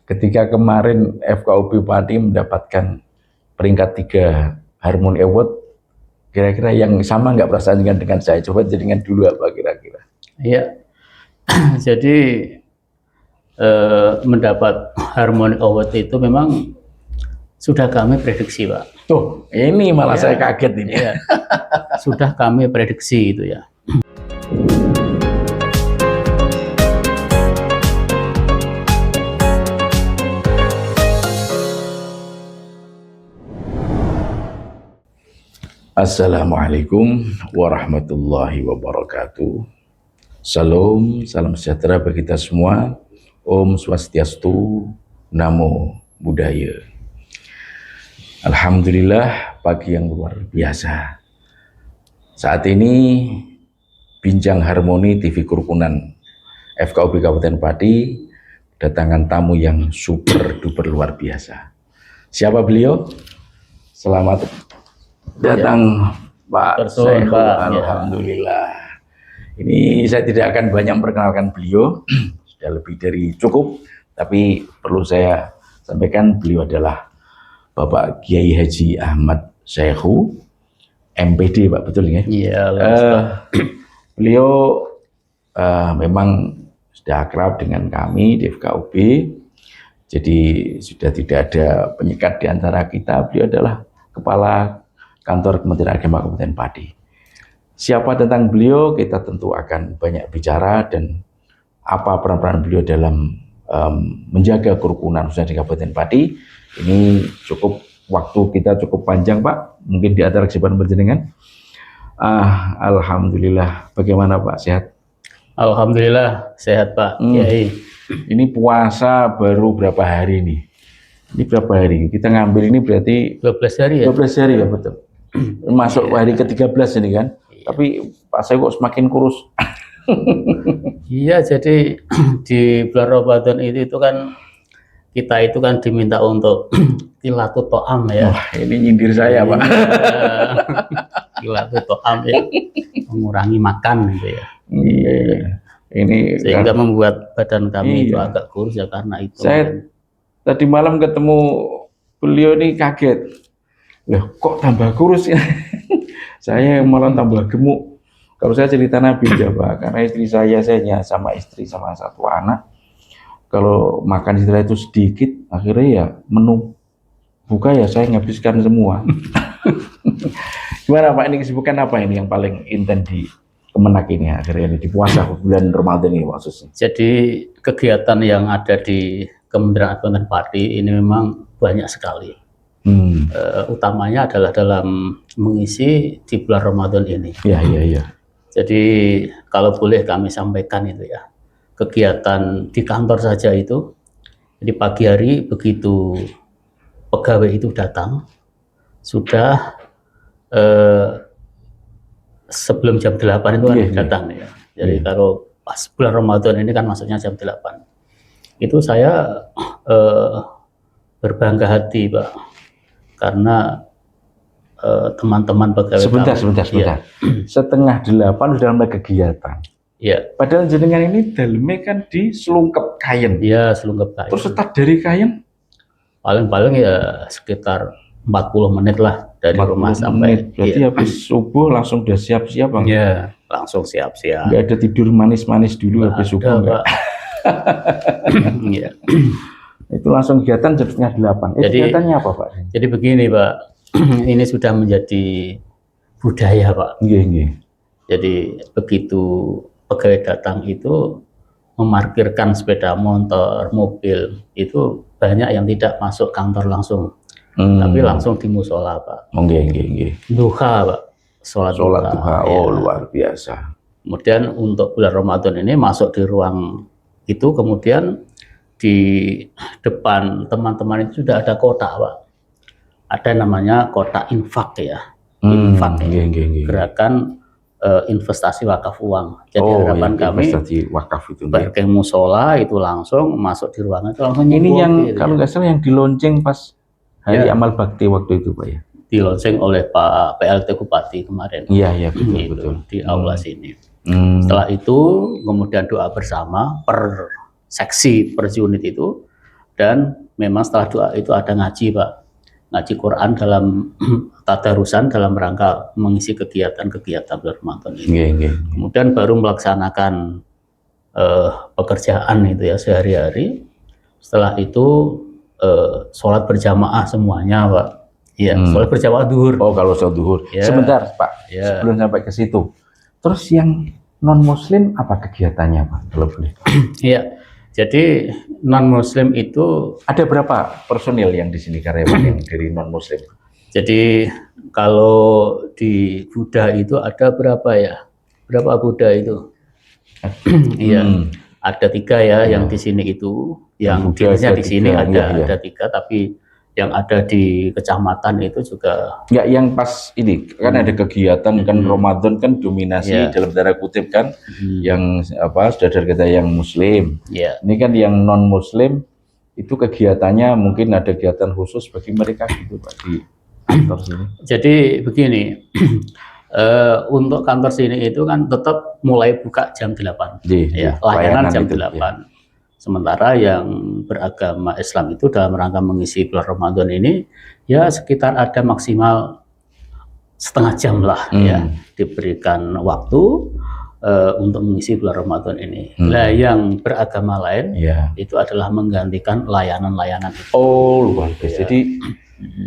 ketika kemarin FKUB Pati mendapatkan peringkat 3 Harmony Award, kira-kira yang sama nggak perasaan dengan saya? Coba jadikan dulu apa kira-kira? Iya, jadi mendapat Harmony Award itu memang sudah kami prediksi, Pak. Tuh, ini malah saya kaget ini. Ya. Sudah kami prediksi itu ya. Assalamualaikum warahmatullahi wabarakatuh. Salam sejahtera bagi kita semua. Om Swastiastu, Namo Buddhaya. Alhamdulillah, pagi yang luar biasa. Saat ini Bincang Harmoni TV Kerukunan FKUB Kabupaten Pati kedatangan tamu yang super duper luar biasa. Siapa beliau? Selamat datang Pak Syekh. Alhamdulillah. Ini saya tidak akan banyak memperkenalkan beliau, sudah lebih dari cukup, tapi perlu saya sampaikan beliau adalah Bapak Kiai Haji Ahmad Syekhu, MPD, Pak, betul ya? Iya. Beliau memang sudah akrab dengan kami di FKUB, jadi sudah tidak ada penyekat di antara kita. Beliau adalah Kepala Kantor Kementerian Agama Kabupaten Pati. Siapa tentang beliau, kita tentu akan banyak bicara dan apa peran-peran beliau dalam menjaga kerukunan khususnya di Kabupaten Pati. Ini cukup, waktu kita cukup panjang, Pak. Mungkin di antara kesibukan berjenengan. Alhamdulillah. Bagaimana, Pak? Sehat? Alhamdulillah sehat, Pak Kiai. Ini puasa baru berapa hari nih? Ini berapa hari? Kita ngambil ini berarti 12 hari ya? 12 hari ya, betul. Masuk hari ke-13 ini kan. Tapi Pak saya kok semakin kurus. Iya, jadi di bulan Ramadan itu kan kita itu kan diminta untuk tilatu to'am ya. Wah, ini nyindir saya, Pak. Tilatu to'am ya, mengurangi makan gitu ya. Iya. Ini sehingga membuat badan kami itu agak kurus ya karena itu. Saya tadi malam ketemu beliau ini kaget. Loh, kok tambah kurus ya? Saya malah tambah gemuk. Kalau saya cerita Nabi ya, Pak, karena istri saya sama istri sama satu anak. Kalau makan istilah itu sedikit, akhirnya ya menu buka ya saya nghabiskan semua. Gimana, Pak, ini kesibukan apa ini yang paling intens di Kemenak ini akhirnya ini di puasa bulan Ramadan ini khususnya? Jadi kegiatan yang ada di Kementerian Agama Pati ini memang banyak sekali. Utamanya adalah dalam mengisi di bulan Ramadan ini. Iya. Jadi kalau boleh kami sampaikan itu ya, kegiatan di kantor saja itu, jadi pagi hari begitu pegawai itu datang, sudah sebelum jam 8 itu kan datang ya. Jadi kalau pas bulan Ramadan ini kan masuknya jam 8. Itu saya berbangga hati, Pak. Karena teman-teman pegawai sebentar. Ya. Setengah 8 sudah mulai kegiatan. Ya. Padahal jenengan ini dalamnya kan di Selungkep Kayen. Iya, Selungkep Kayen. Terus start dari Kayen? Paling ya sekitar 40 menit lah dari rumah sampai. Berarti habis subuh langsung udah siap-siap, Bang? Iya, langsung siap-siap. Nggak ada tidur manis-manis dulu habis subuh, Pak? Iya. Itu langsung kegiatan jam setengah 8. Jadi, kegiatannya apa, Pak? Jadi begini, Pak. Ini sudah menjadi budaya, Pak. Iya. Jadi begitu pegawai datang itu memarkirkan sepeda motor, mobil, itu banyak yang tidak masuk kantor langsung. Tapi langsung di musola, Pak. Nggih. Duha, Pak. Sholat duha. Oh, ya. Luar biasa. Kemudian untuk bulan Ramadan ini masuk di ruang itu, kemudian di depan teman-teman itu sudah ada kotak, Pak. Ada namanya kotak infak ya. Infak. Gerakan investasi wakaf uang. Jadi harapan kami investasi wakaf itu pakai musola itu langsung masuk di ruangan itu langsung. Ini yang gitu, kalau nggak salah yang dilonceng pas hari amal bakti waktu itu, Pak ya. Dilonceng oleh Pak PLT Bupati kemarin. Iya betul. Di aula sini. Setelah itu kemudian doa bersama per seksi per unit itu dan memang setelah doa itu ada ngaji Pak, ngaji Quran dalam tadarusan dalam rangka mengisi kegiatan-kegiatan bulan Ramadan ini. Nggih, nggih. Kemudian baru melaksanakan pekerjaan itu ya sehari-hari. Setelah itu sholat berjamaah semuanya Pak. Iya, sholat berjamaah duhur. Oh, kalau sholat duhur. Ya. Sebentar Pak, Ya. sebelum sampai ke situ. Terus yang non Muslim apa kegiatannya Pak? Kalau boleh. Iya. Jadi non Muslim itu Ada berapa personil yang di sini karyawan yang dari non Muslim? jadi kalau di Buddha itu ada berapa ya? Berapa Buddha itu? Iya. Ada 3 ya yang di sini itu, yang Buddha jenisnya ada di sini 3, iya, iya. ada 3, tapi yang ada di kecamatan itu juga Enggak, yang pas ini kan ada kegiatan kan Ramadan kan dominasi Iya. dalam tanda kutip kan yang apa saudara kita yang Muslim. ya. Ini kan yang non Muslim itu kegiatannya mungkin ada kegiatan khusus bagi mereka gitu Pak di kantor sini. Jadi begini, untuk kantor sini itu kan tetap mulai buka jam 8. Iya, Layanan jam itu, 8. Sementara yang beragama Islam itu dalam rangka mengisi bulan Ramadan ini ya sekitar ada maksimal setengah jam lah ya diberikan waktu untuk mengisi bulan Ramadan ini. Nah, yang beragama lain itu adalah menggantikan layanan-layanan itu. Oh, luar biasa.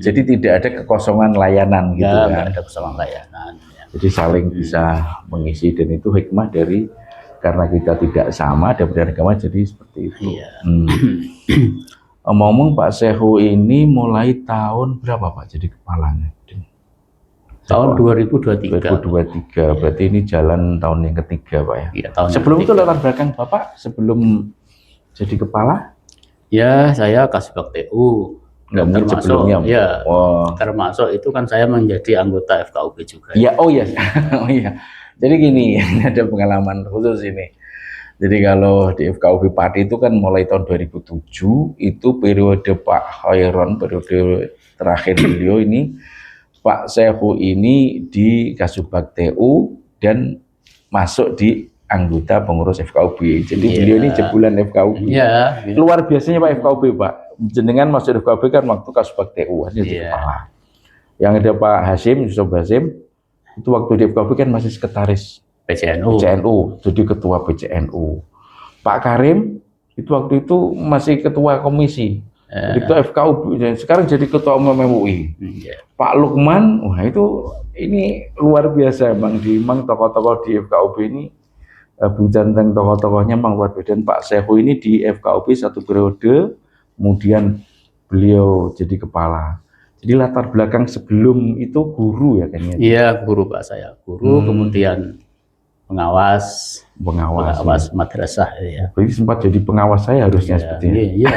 Jadi tidak ada kekosongan layanan gitu Ya, kan. nggak ada kekosongan layanan. Ya. Jadi saling bisa mengisi dan itu hikmah dari karena kita tidak sama ada berbeda agama jadi seperti itu. Iya. Ngomong Pak Sehu ini mulai tahun berapa Pak jadi kepalanya? Tahun 2023. 2023. Berarti ini jalan tahun yang ketiga Pak ya. Iya, tahun sebelum yang itu latar belakang Bapak sebelum jadi kepala? Ya, saya Kasubag TU. Nggak mungkin sebelumnya. Ya, Wow. termasuk itu kan saya menjadi anggota FKUB juga. Ya, oh iya. Oh iya. Jadi gini, ada pengalaman khusus ini. Jadi kalau di FKUB Pati itu kan mulai tahun 2007 itu periode Pak Khairon, periode terakhir beliau ini Pak Sehu ini di Kasubag TU dan masuk di anggota pengurus FKUB. Jadi beliau ini jebolan FKUB. Iya. Luar biasanya Pak FKUB Pak. Jenengan masuk FKUB kan waktu Kasubag TU hanya di kepala. Yang ada Pak Hasim, Yusuf Hasim itu waktu di FKUB kan masih sekretaris PCNU, jadi ketua PCNU. Pak Karim itu waktu itu masih ketua komisi, jadi ketua FKUB, dan sekarang jadi ketua umum MUI. Pak Lukman, wah itu ini luar biasa emang tokoh-tokoh di FKUB ini bukan tentang tokoh-tokohnya emang luar biasa. Dan Pak Sehu ini di FKUB 1 periode, kemudian beliau jadi kepala. Jadi latar belakang sebelum itu guru ya kayaknya. Iya, guru Pak saya. Guru kemudian pengawas madrasah ya. Jadi sempat jadi pengawas saya harusnya sepertinya. Iya.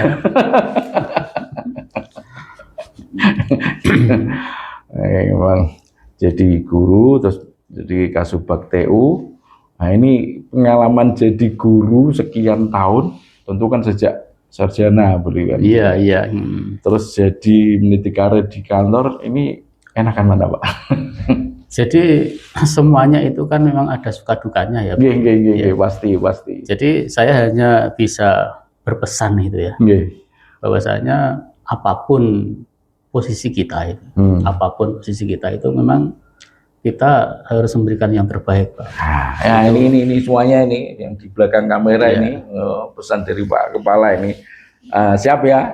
Emang jadi guru terus jadi Kasubag TU. Nah, ini pengalaman jadi guru sekian tahun, tentu kan sejak sarjana beliau. Iya. Terus jadi meniti karir di kantor, ini enakan mana Pak? Jadi semuanya itu kan memang ada suka dukanya ya. Iya, pasti. Jadi saya hanya bisa berpesan itu ya. Bahwasanya apapun posisi kita itu, memang kita harus memberikan yang terbaik, Pak. Nah, ini semuanya ini yang di belakang kamera ini pesan dari Pak Kepala ini. Siap ya.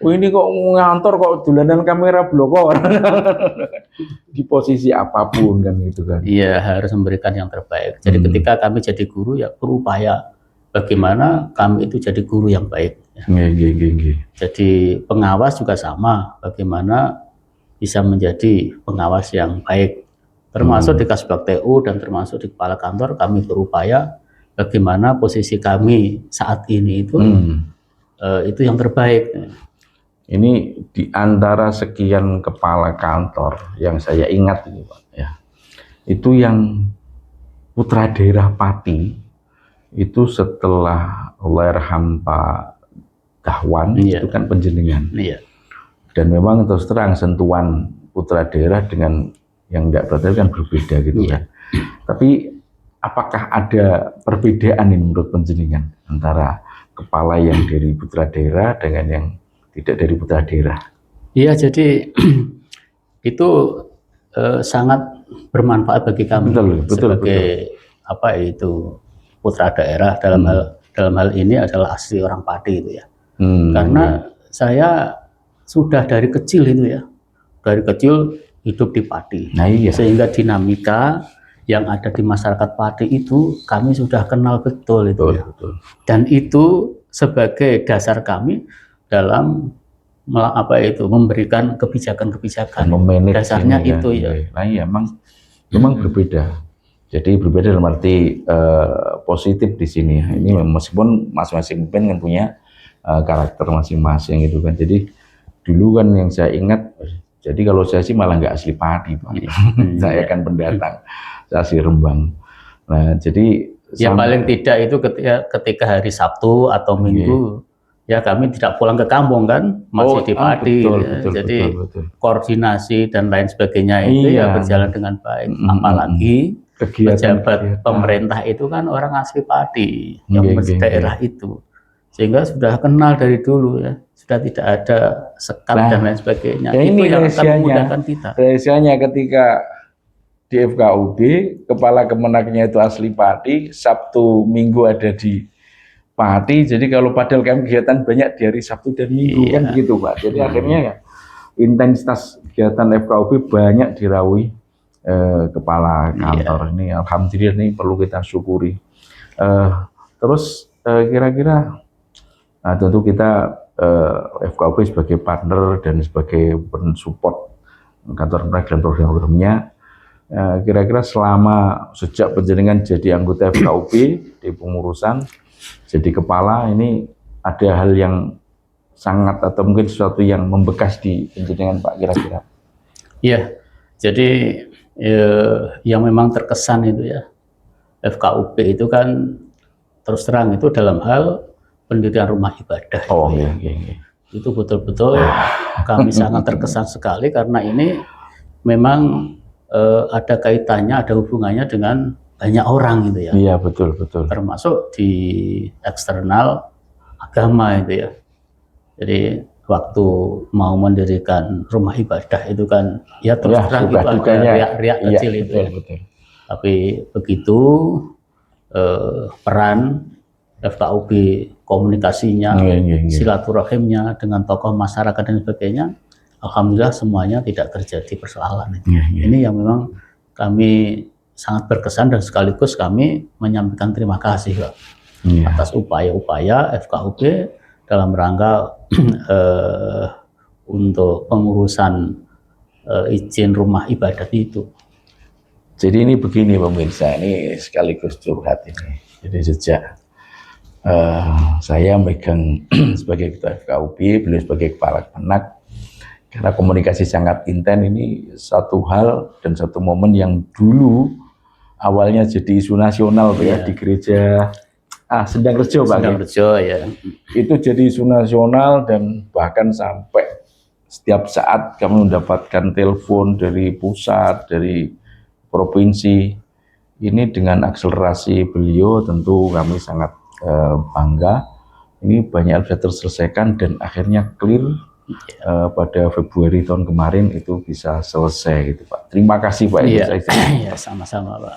Ini kok ngantor kok dolanan kamera blokor. Di posisi apapun kan gitu kan. Iya, harus memberikan yang terbaik. Jadi ketika kami jadi guru ya berupaya bagaimana kami itu jadi guru yang baik. Jadi pengawas juga sama, bagaimana bisa menjadi pengawas yang baik. Termasuk di Kasubag TU dan termasuk di kepala kantor kami berupaya bagaimana posisi kami saat ini itu yang terbaik. Ini di antara sekian kepala kantor yang saya ingat ini Pak ya. Itu yang putra daerah Pati itu setelah Allahyarham Pak Dahwan itu kan penjenengan. Dan memang terus terang sentuhan putra daerah dengan yang tidak berarti kan berbeda gitu kan. Tapi apakah ada perbedaan ini menurut penjenengan antara kepala yang dari putra daerah dengan yang tidak dari putra daerah. Iya, jadi itu sangat bermanfaat bagi kami sebagai apa itu putra daerah dalam hal ini adalah asli orang Pati itu ya. Karena saya sudah dari kecil itu ya, dari kecil hidup di Pati, sehingga dinamika yang ada di masyarakat Pati itu kami sudah kenal betul itu ya. Dan itu sebagai dasar kami dalam memberikan kebijakan-kebijakan. Dasarnya itu ya. Nah, iya, memang berbeda. Jadi berbeda dalam arti positif di sini. Ini meskipun masing-masing pemimpin kan punya karakter masing-masing gitu kan. Jadi dulu kan yang saya ingat, jadi kalau saya sih malah nggak asli Pati, Pak. Saya kan pendatang, saya asli Rembang. Nah, jadi ya paling tidak itu ketika hari Sabtu atau Minggu. Ya kami tidak pulang ke kampung kan, masih di Pati. Jadi koordinasi dan lain sebagainya itu ya berjalan dengan baik. Apalagi pejabat pemerintah itu kan orang asli Pati, yang daerah itu. Sehingga sudah kenal dari dulu ya, sudah tidak ada sekat dan lain sebagainya. Ya, itu yang akan memudahkan kita. Rahasianya ketika di FKUB, kepala Kemenaknya itu asli Pati, Sabtu Minggu ada di Pati, jadi kalau padahal kami kegiatan banyak di hari Sabtu dan Minggu kan begitu Pak. Jadi akhirnya ya intensitas kegiatan FKUB banyak diraui kepala kantor ini. Alhamdulillah ini perlu kita syukuri. Terus kira-kira tentu kita FKUB sebagai partner dan sebagai support kantor dan program-programnya. Kira-kira selama sejak penjaringan jadi anggota FKUB di pengurusan jadi kepala, ini ada hal yang sangat atau mungkin sesuatu yang membekas di penjaringan Pak kira-kira? Iya, jadi yang memang terkesan itu ya, FKUB itu kan terus terang itu dalam hal pendirian rumah ibadah. Itu betul-betul kami sangat terkesan sekali karena ini memang ada kaitannya, ada hubungannya dengan banyak orang gitu ya. Iya, betul. Termasuk di eksternal agama itu ya. Jadi waktu mau mendirikan rumah ibadah itu kan ya terus terang itu ada riak-riak kecil itu. Betul. Tapi begitu peran FKUB, komunikasinya, silaturahimnya dengan tokoh masyarakat dan sebagainya, alhamdulillah semuanya tidak terjadi persoalan itu. Ini yang memang kami sangat berkesan dan sekaligus kami menyampaikan terima kasih Pak atas upaya-upaya FKUB dalam rangka untuk pengurusan izin rumah ibadat itu. Jadi ini begini pemirsa, ini sekaligus curhat ini. Jadi sejak saya megang sebagai ketua FKUB, beliau sebagai kepala Kemenak, karena komunikasi sangat intens, ini satu hal dan satu momen yang dulu awalnya jadi isu nasional ya di gereja Sendangrejo Pak. Sendangrejo ya. Itu jadi isu nasional dan bahkan sampai setiap saat kami mendapatkan telepon dari pusat, dari provinsi. Ini dengan akselerasi beliau tentu kami sangat bangga. Ini banyak bisa terselesaikan dan akhirnya clear pada Februari tahun kemarin itu bisa selesai gitu Pak. Terima kasih Pak. Iya, sama-sama Pak.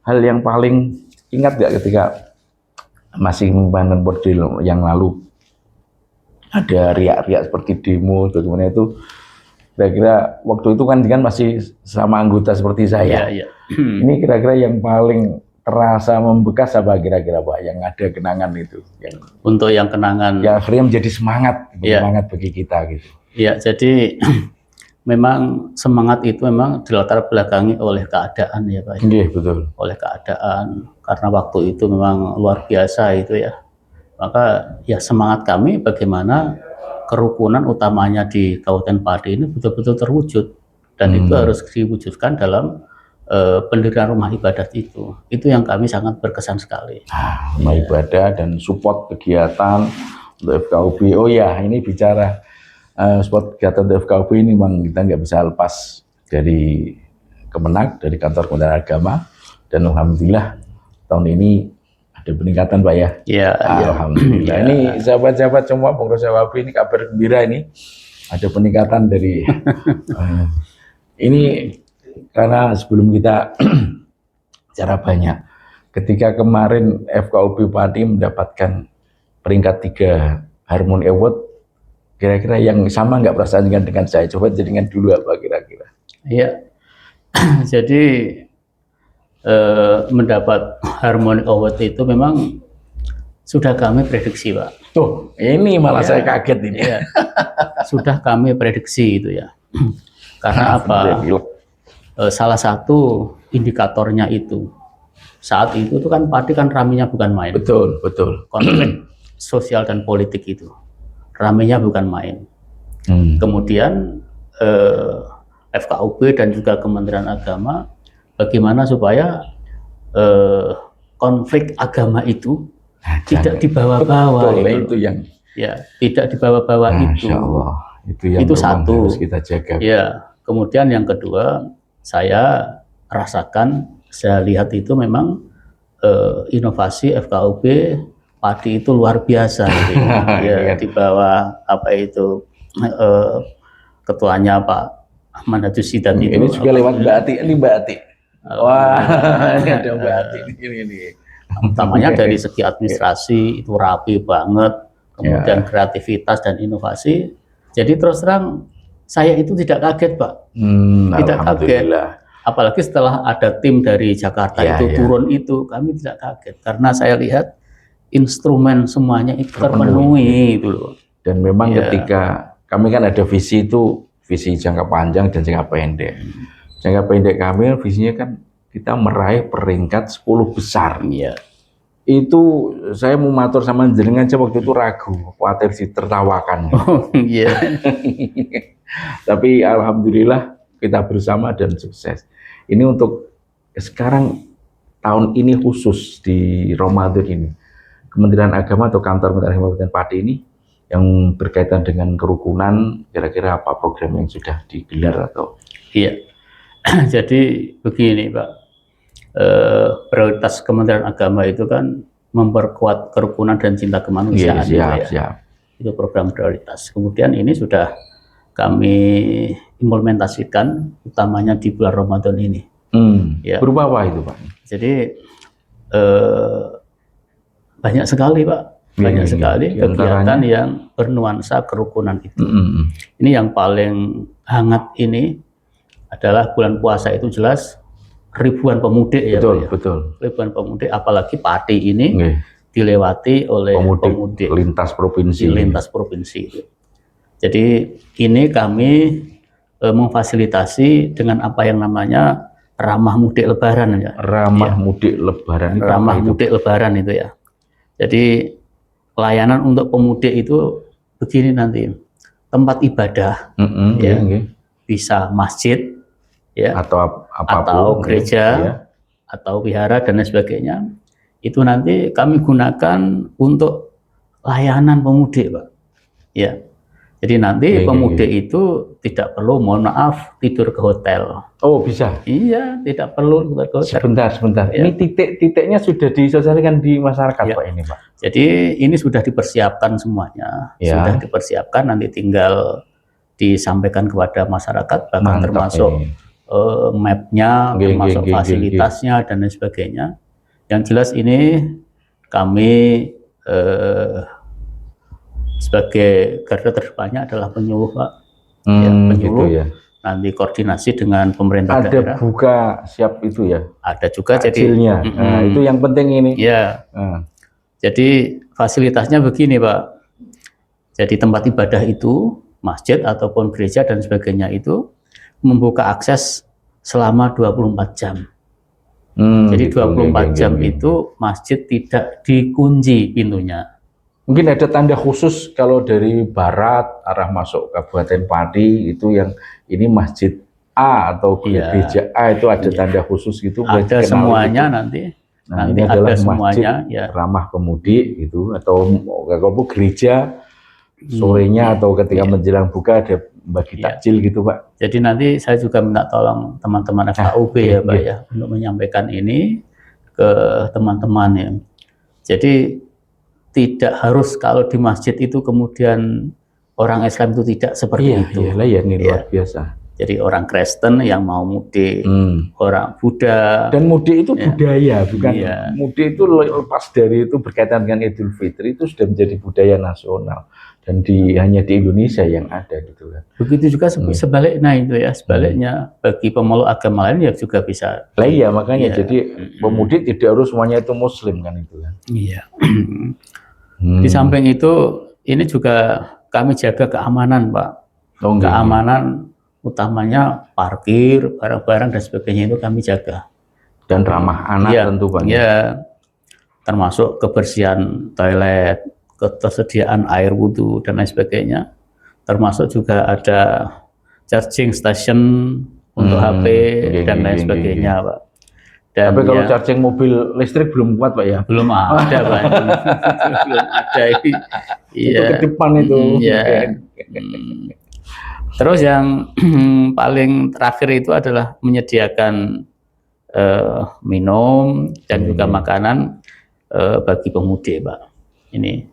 Hal yang paling ingat nggak ketika masih membangun bordil yang lalu ada riak-riak seperti demo bagaimana itu, kira-kira waktu itu kan masih sama anggota seperti saya. Ini kira-kira yang paling terasa membekas apa kira-kira Pak, yang ada kenangan itu? Untuk yang kenangan yang akhirnya menjadi semangat bagi kita gitu. Ya, jadi memang semangat itu memang dilatar belakangi oleh keadaan ya Pak. Iya, betul. Oleh keadaan, karena waktu itu memang luar biasa itu ya. Maka ya semangat kami bagaimana kerukunan utamanya di Kabupaten Pati ini betul-betul terwujud. Dan itu harus diwujudkan dalam pendirian rumah ibadat itu. Itu yang kami sangat berkesan sekali. Rumah ibadah dan support kegiatan untuk FKUB. Oh ya, ini bicara support kegiatan untuk FKUB ini memang kita nggak bisa lepas dari Kemenak, dari kantor Kementerian Agama. Dan alhamdulillah tahun ini ada Ada peningkatan Pak ya? Ya, Alhamdulillah. ya. Ini sahabat-sahabat semua Pengurus FKUP ini kabar gembira ini. Ada peningkatan dari ini karena sebelum kita cara banyak. Ketika kemarin FKUP Pati mendapatkan peringkat 3 Harmony Award, kira-kira yang sama nggak perasaan dengan saya? Coba jadikan dulu apa kira-kira? Iya. Jadi mendapat Harmony Award itu memang sudah kami prediksi, Pak. Tuh, ini malah saya kaget ini. Ya. Sudah kami prediksi itu ya. Karena apa? Salah satu indikatornya itu saat itu kan Pati kan ramenya bukan main. Betul, betul. Konflik sosial dan politik itu ramenya bukan main. Kemudian FKUP dan juga Kementerian Agama bagaimana supaya konflik agama itu tidak dibawa-bawa. Itu yang ya, tidak dibawa-bawa itu. Allah, itu yang satu harus kita jaga. Ya, kemudian yang kedua saya rasakan, saya lihat itu memang inovasi FKUP Pati itu luar biasa gitu ya. Di bawah apa itu ketuanya Pak Ahmad Hajusidat itu. Ini juga lewat Mbak Ati, ini Mbak Ati. Wah, ini ada Mbak Ati ini. Utamanya dari segi administrasi itu rapi banget, kemudian kreativitas dan inovasi. Jadi terus terang saya itu tidak kaget Pak, tidak kaget. Apalagi setelah ada tim dari Jakarta turun itu, kami tidak kaget karena saya lihat instrumen semuanya itu terpenuhi itu loh. Dan memang ketika kami kan ada visi itu, visi jangka panjang dan jangka pendek. Jangka pendek kami visinya kan kita meraih peringkat 10 besar. Iya. Itu saya mau matur sama jenengan aja waktu itu ragu, khawatir ditertawakan. Iya. Tapi alhamdulillah kita bersama dan sukses. Ini untuk sekarang tahun ini khusus di Ramadan ini. Kementerian Agama atau kantor Kementerian Agama Kabupaten Pati ini yang berkaitan dengan kerukunan, kira-kira apa program yang sudah digelar atau? Iya. Jadi begini Pak, prioritas Kementerian Agama itu kan memperkuat kerukunan dan cinta kemanusiaan. Siap. Itu program prioritas. Kemudian ini sudah kami implementasikan utamanya di bulan Ramadan ini. Ya. Berupa apa itu Pak? Jadi banyak sekali Pak, banyak sekali kegiatan yang bernuansa kerukunan itu. Ini yang paling hangat ini adalah bulan puasa itu jelas ribuan pemudik betul. Ribuan pemudik, apalagi Pati ini dilewati oleh pemudik lintas provinsi. Jadi ini kami memfasilitasi dengan apa yang namanya ramah mudik lebaran ya. Mudik lebaran. Mudik lebaran itu ya. Jadi pelayanan untuk pemudik itu begini nanti, tempat ibadah, bisa masjid, ya, atau gereja, atau wihara dan lain sebagainya. Itu nanti kami gunakan untuk layanan pemudik, Pak. Ya. Jadi nanti pemudik itu tidak perlu, mohon maaf, tidur ke hotel. Oh bisa? Iya, tidak perlu tidur ke hotel. Sebentar. Ya. Ini titiknya sudah disosialisasikan di masyarakat Pak ini Pak? Jadi ini sudah dipersiapkan semuanya. Sudah dipersiapkan, nanti tinggal disampaikan kepada masyarakat, bahkan termasuk map-nya, termasuk fasilitasnya dan lain sebagainya. Yang jelas ini kami sebagai garda terdepannya adalah penyuluh Pak, penyuluh. Gitu ya. Nanti koordinasi dengan pemerintah daerah. Ada buka siap itu ya? Ada juga. Hasilnya. Jadi nah, itu yang penting ini. Ya. Jadi fasilitasnya begini Pak. Jadi tempat ibadah itu, masjid ataupun gereja dan sebagainya itu membuka akses selama 24 jam. Jadi gitu, 24 jam itu masjid tidak dikunci pintunya. Mungkin ada tanda khusus kalau dari barat arah masuk Kabupaten Pati itu yang ini masjid A atau gereja A itu ada tanda khusus gitu. Ada semuanya gitu. Nanti ini adalah ada semuanya, masjid ramah pemudik gitu, atau kalau gereja sorenya atau ketika menjelang buka ada bagi takjil gitu Pak. Jadi nanti saya juga minta tolong teman-teman FKUP ya Pak ya untuk menyampaikan ini ke teman-teman ya. Jadi tidak harus kalau di masjid itu kemudian orang Islam itu tidak seperti itu. Iyalah ya, ini luar biasa. Jadi orang Kristen yang mau mudik, orang Buddha. Dan mudik itu budaya, bukan Iya. mudik itu lepas dari itu berkaitan dengan Idul Fitri itu sudah menjadi budaya nasional dan hanya di Indonesia yang ada gitu kan. Begitu juga sebaliknya itu ya, sebaliknya bagi pemeluk agama lain ya juga bisa. Lah iya makanya jadi pemudik tidak harus semuanya itu Muslim kan itu kan. Iya. Di samping itu ini juga kami jaga keamanan Pak. Keamanan utamanya parkir, barang-barang dan sebagainya itu kami jaga. Dan ramah anak tentu Pak. Iya. Termasuk kebersihan toilet, ketersediaan air wudhu dan lain sebagainya. Termasuk juga ada charging station untuk HP dan lain sebagainya Pak. Dan tapi kalau charging mobil listrik belum kuat Pak ya? Belum ada Pak. Belum ada ini. Itu ke depan itu. Iya. Terus yang paling terakhir itu adalah menyediakan minum dan juga makanan bagi pemudik Pak. Ini.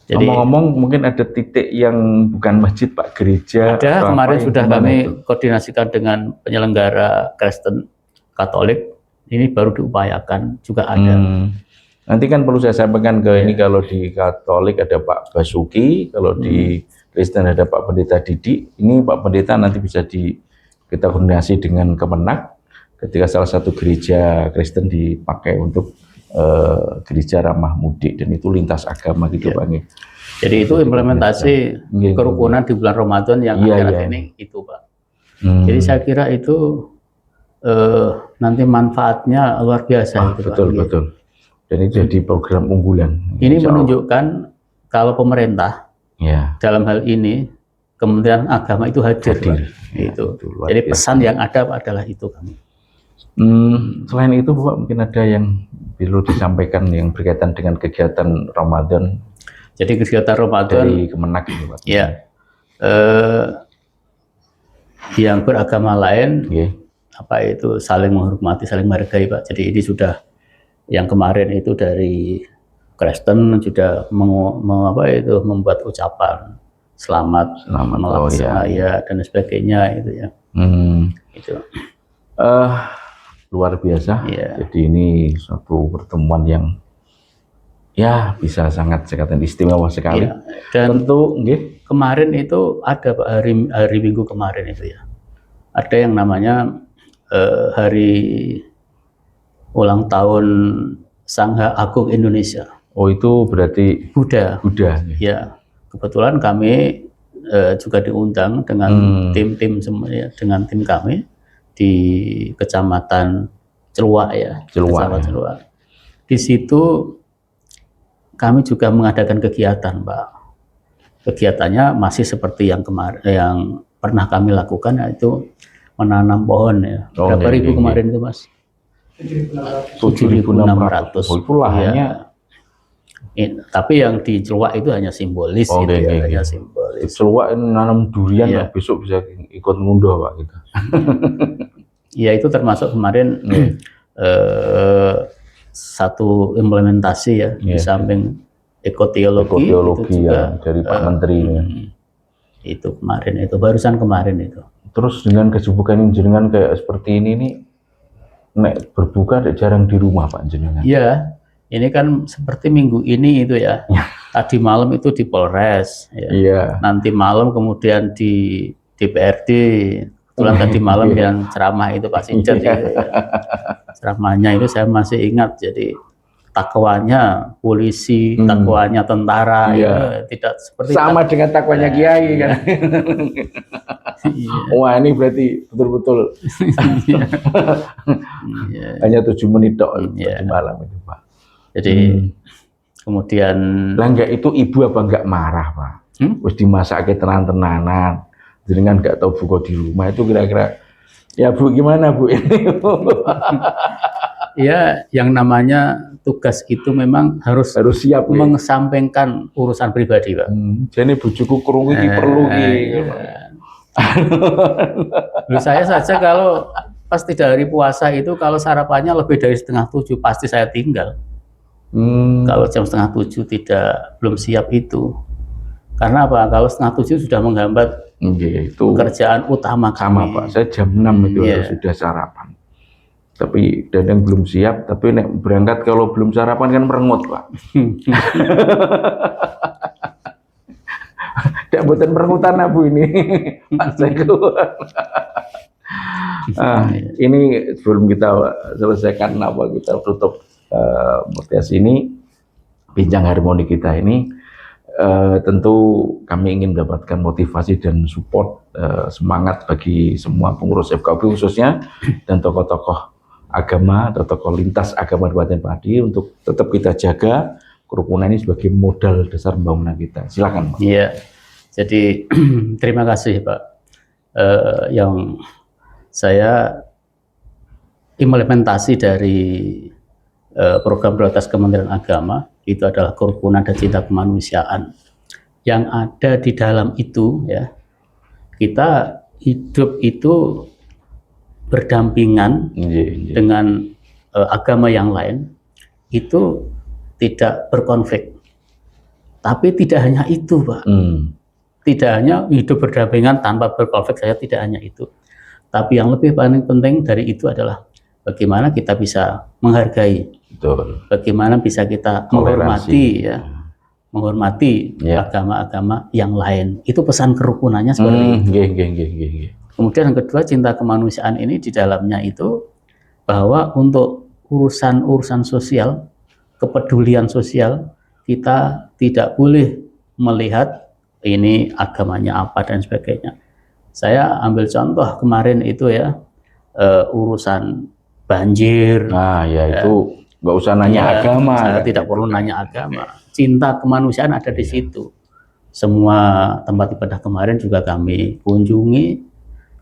Jadi ngomong-ngomong mungkin ada titik yang bukan masjid Pak, gereja. Ada kemarin sudah kami koordinasikan dengan penyelenggara Kristen Katolik. Ini baru diupayakan juga ada. Nanti kan perlu saya sampaikan ke ini kalau di Katolik ada Pak Basuki, kalau di Kristen ada Pak Pendeta Didi. Ini Pak Pendeta nanti bisa kita koordinasi dengan Kemenak ketika salah satu gereja Kristen dipakai untuk gereja ramah mudik dan itu lintas agama gitu Pak. Jadi itu implementasi kerukunan di bulan Ramadan yang akhir ini itu Pak. Jadi saya kira itu nanti manfaatnya luar biasa. Betul. Dan itu jadi program unggulan. Ini menunjukkan kalau pemerintah dalam hal ini Kementerian Agama itu hadir. Itu. Jadi pesan yang ada adalah itu kami. Selain itu Pak, mungkin ada yang perlu disampaikan yang berkaitan dengan kegiatan Ramadan. Jadi kegiatan Ramadan dari Kemenak ini Pak. Ya. Yang beragama lain apa itu saling menghormati, saling menghargai Pak. Jadi ini sudah yang kemarin itu dari Kristen sudah membuat ucapan selamat melaksanakan dan sebagainya itu ya. Itu. Luar biasa. Jadi ini suatu pertemuan yang ya bisa sangat istimewa sekali. Dan tentu kemarin itu ada Pak, hari Minggu kemarin itu ya. Ada yang namanya hari ulang tahun Sangha Agung Indonesia. Oh itu berarti Buddha. Ya, kebetulan kami juga diundang dengan tim semuanya, dengan tim kami di Kecamatan Celuak ya. Kecamatan Celuak. Di situ kami juga mengadakan kegiatan Pak. Kegiatannya masih seperti yang kemarin, yang pernah kami lakukan yaitu menanam pohon ya. Berapa ribu kemarin itu Mas? 7.600. Oh, itu lahannya. Tapi yang di Celuak itu hanya simbolis hanya simbolis. Celuak nanam durian besok bisa ikut ngunduh Pak gitu. Ya itu termasuk kemarin satu implementasi ya di samping ekoteologi itu juga, dari Pak Menteri itu kemarin itu barusan kemarin itu. Terus dengan kesibukan jenengan kayak seperti ini nih, nek berbuka jarang di rumah Pak jenengan. Iya, ini kan seperti minggu ini itu ya. Tadi malam itu di Polres, nanti malam kemudian di DPRD. Kebetulan tadi malam yang ceramah itu Pak Sinjat itu ya. Ceramahnya itu saya masih ingat. Jadi takwanya polisi, takwanya tentara, tidak seperti sama dengan takwanya kiai kan. Wah ini berarti betul-betul hanya 7 menit di malam itu Pak. Jadi kemudian enggak itu ibu apa enggak marah Pak? Terus dimasaknya tenan-tenanan, jenengan enggak tahu buka di rumah itu kira-kira ya Bu gimana Bu ini? Ya, yang namanya tugas itu memang harus siap mengesampingkan urusan pribadi, Pak. Jadi bujuku kurung iki perlu iki. Saya saja kalau pas tidak hari puasa itu kalau sarapannya lebih dari 6:30 pasti saya tinggal. Kalau jam 6:30 belum siap itu. Karena apa? Kalau 6:30 sudah menghambat itu pekerjaan utama sama kami. Pak. Saya jam 6 itu harus sudah sarapan. Tapi Dadang belum siap, tapi nek berangkat kalau belum sarapan kan merengut Pak. Tidak buatan perengutan Bu ini, Pak Sehu. Ini sebelum kita selesaikan kita tutup podcast ini, bincang harmoni kita ini, tentu kami ingin mendapatkan motivasi dan support semangat bagi semua pengurus FKUP khususnya dan tokoh-tokoh agama atau tokoh lintas agama Kabupaten Pati untuk tetap kita jaga kerukunan ini sebagai modal dasar pembangunan kita. Silakan Pak. Iya, jadi terima kasih Pak. Yang saya implementasi dari program prioritas Kementerian Agama itu adalah kerukunan dan cinta kemanusiaan. Yang ada di dalam itu ya, kita hidup itu berdampingan dengan agama yang lain, itu tidak berkonflik. Tapi tidak hanya itu Pak. Tidak hanya hidup berdampingan tanpa berkonflik, saya tidak hanya itu. Tapi yang lebih paling penting dari itu adalah bagaimana kita bisa menghargai, bagaimana bisa kita menghormati ya, menghormati agama-agama yang lain. Itu pesan kerukunannya seperti itu. Kemudian yang kedua, cinta kemanusiaan ini di dalamnya itu bahwa untuk urusan-urusan sosial, kepedulian sosial, kita tidak boleh melihat ini agamanya apa dan sebagainya. Saya ambil contoh kemarin itu ya, urusan banjir. Nah ya itu nggak usah nanya agama. Saya tidak perlu nanya agama. Cinta kemanusiaan ada di situ. Semua tempat ibadah kemarin juga kami kunjungi,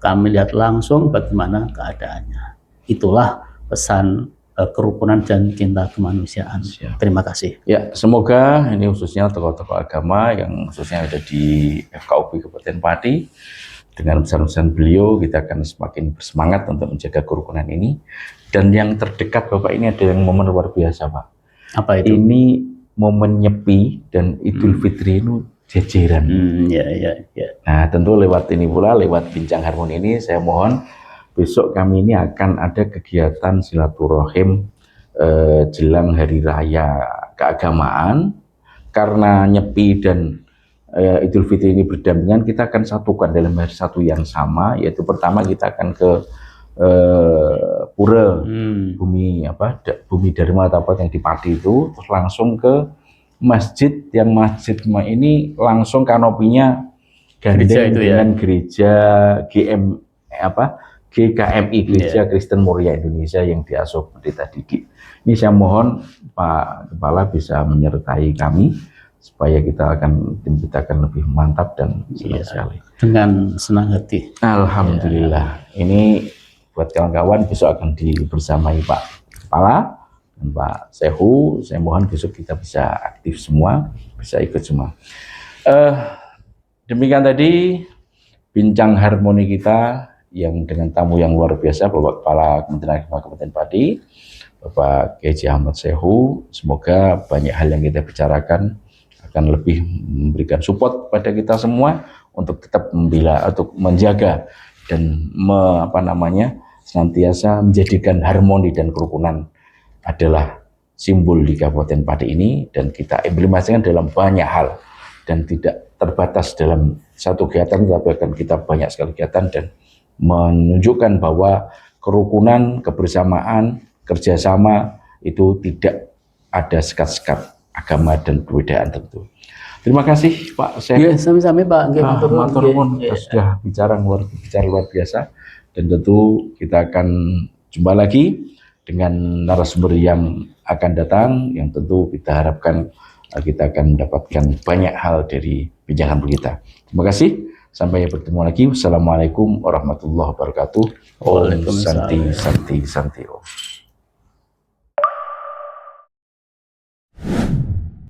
kami lihat langsung bagaimana keadaannya. Itulah pesan kerukunan dan cinta kemanusiaan. Terima kasih. Ya, semoga ini khususnya tokoh-tokoh agama yang khususnya ada di FKUP Kabupaten Pati, dengan pesan-pesan beliau kita akan semakin bersemangat untuk menjaga kerukunan ini. Dan yang terdekat Bapak ini ada yang momen luar biasa Pak. Apa itu? Ini momen Nyepi dan Idul Fitri itu jejeran. Nah tentu lewat ini pula, lewat bincang harmoni ini saya mohon besok kami ini akan ada kegiatan silaturahim jelang hari raya keagamaan. Karena Nyepi dan Idul Fitri ini berdampingan, kita akan satukan dalam hari satu yang sama, yaitu pertama kita akan ke pura bumi Dharma atau apa yang di Pati itu, terus langsung ke masjid yang ini langsung kanopinya gandeng dengan gereja GKMI, Gereja Kristen Muria Indonesia yang diasuh Pendeta Diki. Ini saya mohon Pak Kepala bisa menyertai kami supaya kita akan lebih mantap dan senang sekali. Dengan senang hati. Alhamdulillah. Ini buat kawan-kawan besok akan dibersamai Pak Kepala dan Pak Sehu. Saya mohon besok kita bisa aktif semua, bisa ikut semua. Demikian tadi bincang harmoni kita yang dengan tamu yang luar biasa, Bapak Kepala Kementerian Agama Kabupaten Pati, Bapak Kiai Ahmad Sehu. Semoga banyak hal yang kita bicarakan akan lebih memberikan support pada kita semua untuk tetap membela, untuk menjaga dan senantiasa menjadikan harmoni dan kerukunan adalah simbol di Kabupaten Pati ini, dan kita implementasikan dalam banyak hal dan tidak terbatas dalam satu kegiatan, tapi akan kita banyak sekali kegiatan dan menunjukkan bahwa kerukunan, kebersamaan, kerjasama itu tidak ada sekat-sekat agama dan perbedaan tentu. Terima kasih Pak Syekh. Ya, sami-sami Pak. Matur nuwun, sudah bicara luar biasa, dan tentu kita akan jumpa lagi dengan narasumber yang akan datang, yang tentu kita harapkan kita akan mendapatkan banyak hal dari bincang kita. Terima kasih. Sampai bertemu lagi. Wassalamualaikum warahmatullahi wabarakatuh. Om Santi Santi Santi Om.